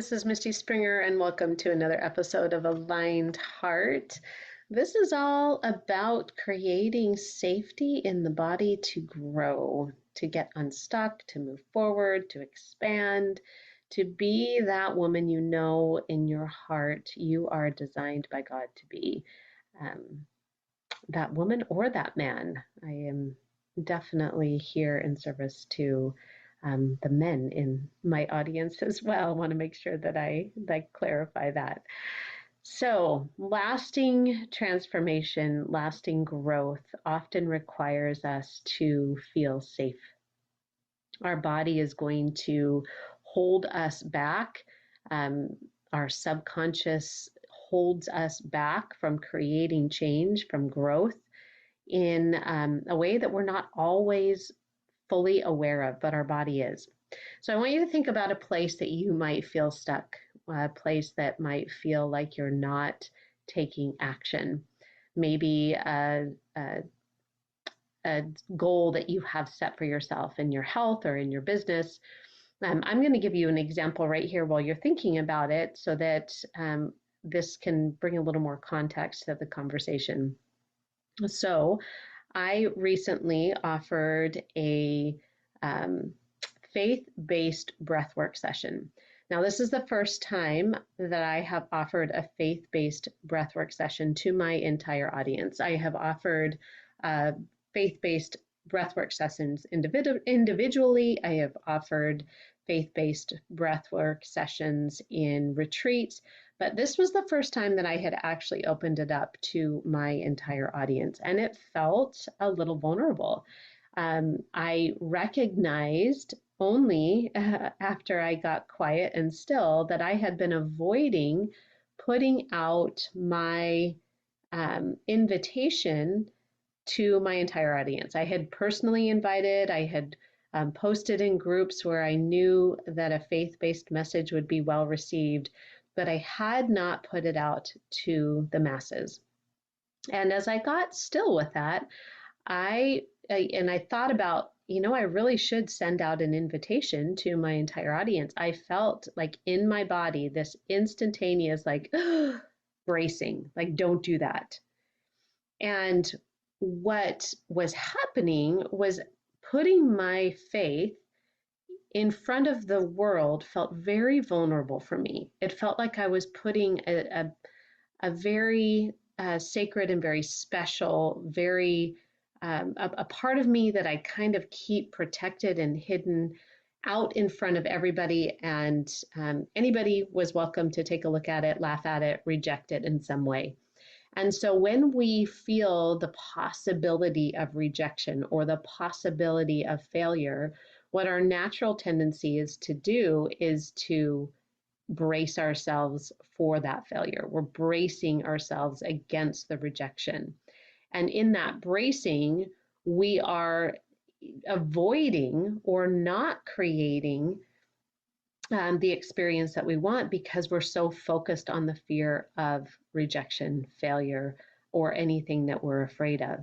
this is Misty Springer, and welcome to another episode of Aligned Heart. This is all about creating safety in the body to grow, to get unstuck, to move forward, to expand, to be that woman you know in your heart you are designed by God to be. Um, that woman or that man. I am definitely here in service to the men in my audience as well. I want to make sure that I clarify that. So, lasting transformation, lasting growth often requires us to feel safe. Our body is going to hold us back. Um, our subconscious holds us back from creating change, from growth in a way that we're not always fully aware of, but our body is. So I want you to think about a place that you might feel stuck, a place that might feel like you're not taking action. Maybe a goal that you have set for yourself in your health or in your business. I'm going to give you an example right here while you're thinking about it so that this can bring a little more context to the conversation. So I recently offered a faith-based breathwork session. Now, this is the first time that I have offered a faith-based breathwork session to my entire audience. I have offered faith-based breathwork sessions individually. I have offered faith-based breathwork sessions in retreats, but this was the first time that I had actually opened it up to my entire audience, and it felt a little vulnerable. I recognized only after I got quiet and still that I had been avoiding putting out my invitation to my entire audience. I had personally invited, I had posted in groups where I knew that a faith-based message would be well received, but I had not put it out to the masses. And as I got still with that, I thought about, I really should send out an invitation to my entire audience. I felt like in my body this instantaneous like bracing, like don't do that. And what was happening was putting my faith in front of the world felt very vulnerable for me. It felt like I was putting a very sacred and very special, very a part of me that I kind of keep protected and hidden out in front of everybody, and anybody was welcome to take a look at it, laugh at it, reject it in some way. And so when we feel the possibility of rejection or the possibility of failure, what our natural tendency is to do is to brace ourselves for that failure. We're bracing ourselves against the rejection. And in that bracing, we are avoiding or not creating the experience that we want because we're so focused on the fear of rejection, failure, or anything that we're afraid of.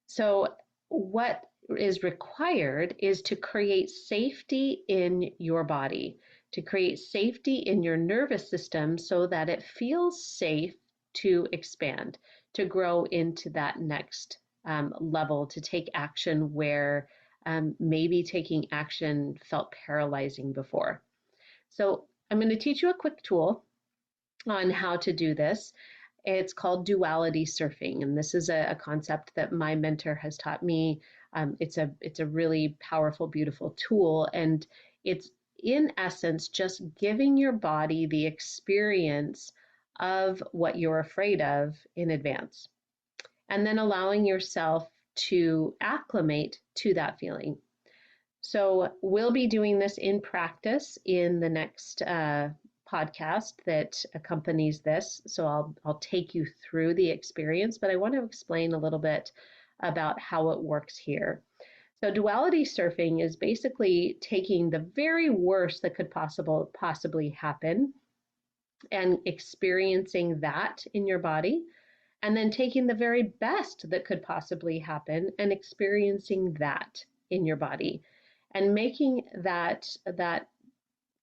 So what is required is to create safety in your body, to create safety in your nervous system so that it feels safe to expand, to grow into that next level, to take action where maybe taking action felt paralyzing before. So I'm going to teach you a quick tool on how to do this. It's called duality surfing, and this is a concept that my mentor has taught me. It's a really powerful, beautiful tool, and it's in essence just giving your body the experience of what you're afraid of in advance, and then allowing yourself to acclimate to that feeling. So we'll be doing this in practice in the next podcast that accompanies this. So I'll take you through the experience, but I want to explain a little bit about how it works here. So duality surfing is basically taking the very worst that could possibly happen and experiencing that in your body, and then taking the very best that could possibly happen and experiencing that in your body, and making that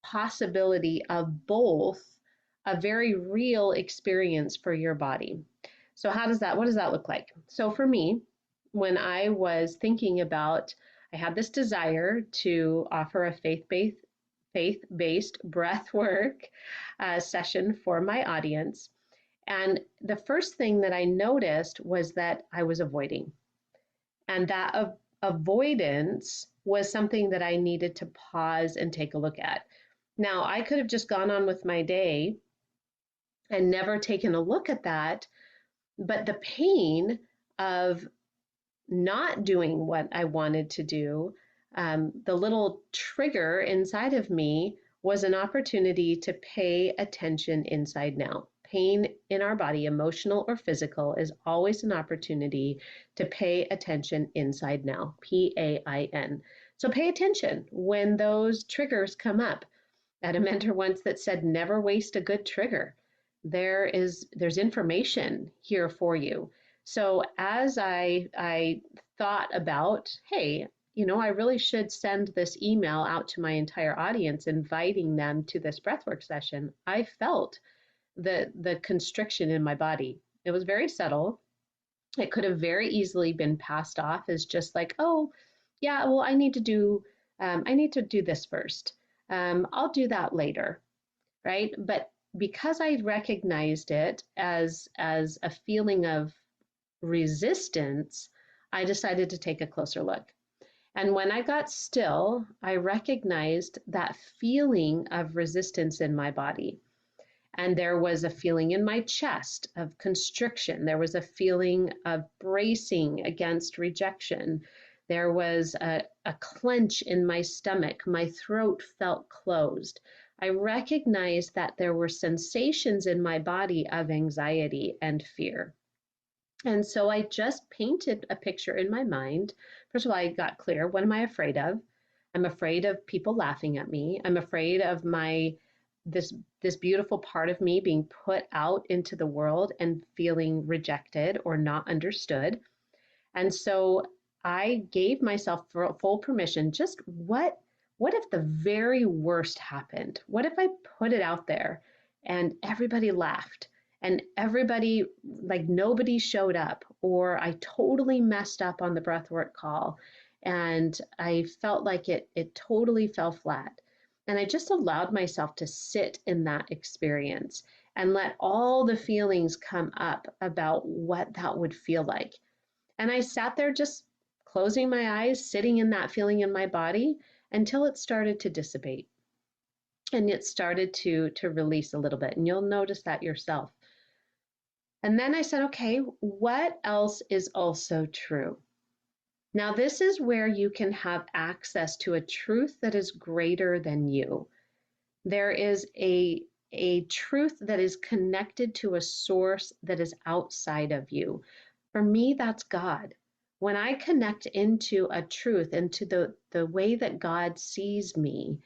possibility of both a very real experience for your body. So what does that look like? So for me, when I was thinking about, I had this desire to offer a faith-based breath work session for my audience. And the first thing that I noticed was that I was avoiding. And that avoidance was something that I needed to pause and take a look at. Now, I could have just gone on with my day and never taken a look at that, but the pain of not doing what I wanted to do, the little trigger inside of me was an opportunity to pay attention inside now. Pain in our body, emotional or physical, is always an opportunity to pay attention inside now, PAIN. So pay attention when those triggers come up. I had a mentor once that said, never waste a good trigger. There's information here for you. So as I thought about, hey, I really should send this email out to my entire audience, inviting them to this breathwork session, I felt the constriction in my body. It was very subtle. It could have very easily been passed off as just like, oh, yeah, well, I need to do this first. I'll do that later, right? But because I recognized it as a feeling of resistance, I decided to take a closer look. And when I got still, I recognized that feeling of resistance in my body. And there was a feeling in my chest of constriction. There was a feeling of bracing against rejection. There was a clench in my stomach. My throat felt closed. I recognized that there were sensations in my body of anxiety and fear. And so I just painted a picture in my mind. First of all, I got clear. What am I afraid of? I'm afraid of people laughing at me. I'm afraid of this beautiful part of me being put out into the world and feeling rejected or not understood. And so I gave myself full permission. Just what if the very worst happened? What if I put it out there and everybody laughed and everybody, like, nobody showed up, or I totally messed up on the breathwork call and I felt like it totally fell flat. And I just allowed myself to sit in that experience and let all the feelings come up about what that would feel like. And I sat there just closing my eyes, sitting in that feeling in my body until it started to dissipate and it started to release a little bit. And you'll notice that yourself. And then I said, okay, what else is also true? Now, this is where you can have access to a truth that is greater than you. There is a truth that is connected to a source that is outside of you. For me, that's God. When I connect into a truth, into the way that God sees me,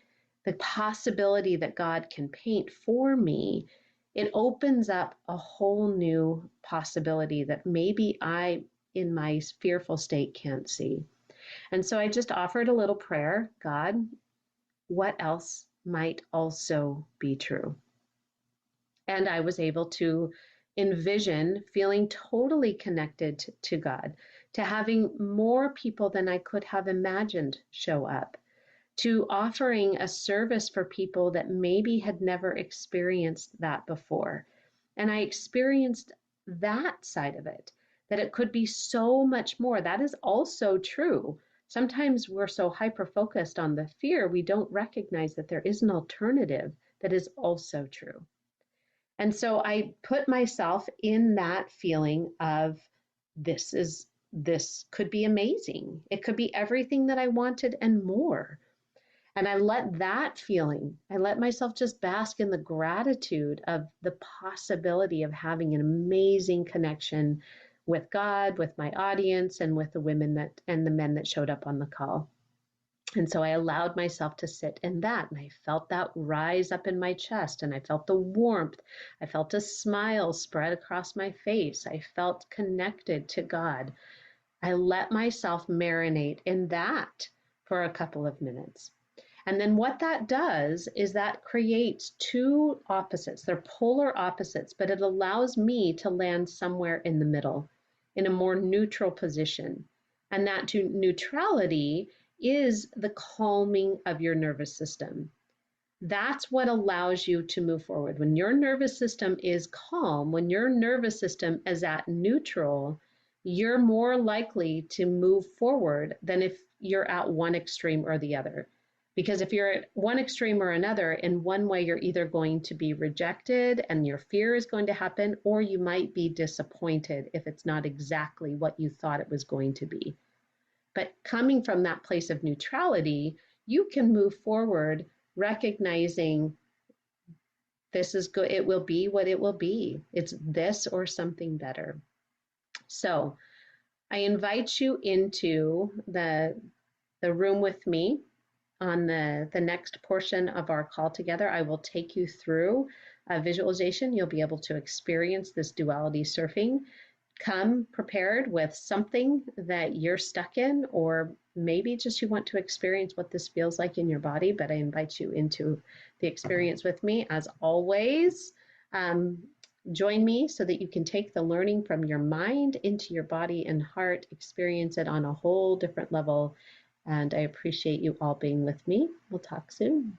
the possibility that God can paint for me, it opens up a whole new possibility that maybe I, in my fearful state, can't see. And so I just offered a little prayer. God, what else might also be true? And I was able to envision feeling totally connected to God, to having more people than I could have imagined show up, to offering a service for people that maybe had never experienced that before. And I experienced that side of it, that it could be so much more. That is also true. Sometimes we're so hyper focused on the fear, we don't recognize that there is an alternative that is also true. And so I put myself in that feeling of this could be amazing. It could be everything that I wanted and more. And I let myself just bask in the gratitude of the possibility of having an amazing connection with God, with my audience, and with the women and the men that showed up on the call. And so I allowed myself to sit in that, and I felt that rise up in my chest, and I felt the warmth. I felt a smile spread across my face. I felt connected to God. I let myself marinate in that for a couple of minutes. And then what that does is that creates two opposites. They're polar opposites, but it allows me to land somewhere in the middle, in a more neutral position. And that neutrality is the calming of your nervous system. That's what allows you to move forward. When your nervous system is calm, when your nervous system is at neutral, you're more likely to move forward than if you're at one extreme or the other. Because if you're at one extreme or another, in one way, you're either going to be rejected and your fear is going to happen, or you might be disappointed if it's not exactly what you thought it was going to be. But coming from that place of neutrality, you can move forward recognizing this is good, it will be what it will be. It's this or something better. So I invite you into the room with me on the next portion of our call together. I will take you through a visualization. You'll be able to experience this duality surfing. Come prepared with something that you're stuck in, or maybe just you want to experience what this feels like in your body, but I invite you into the experience with me. As always, join me so that you can take the learning from your mind into your body and heart, experience it on a whole different level. And I appreciate you all being with me. We'll talk soon.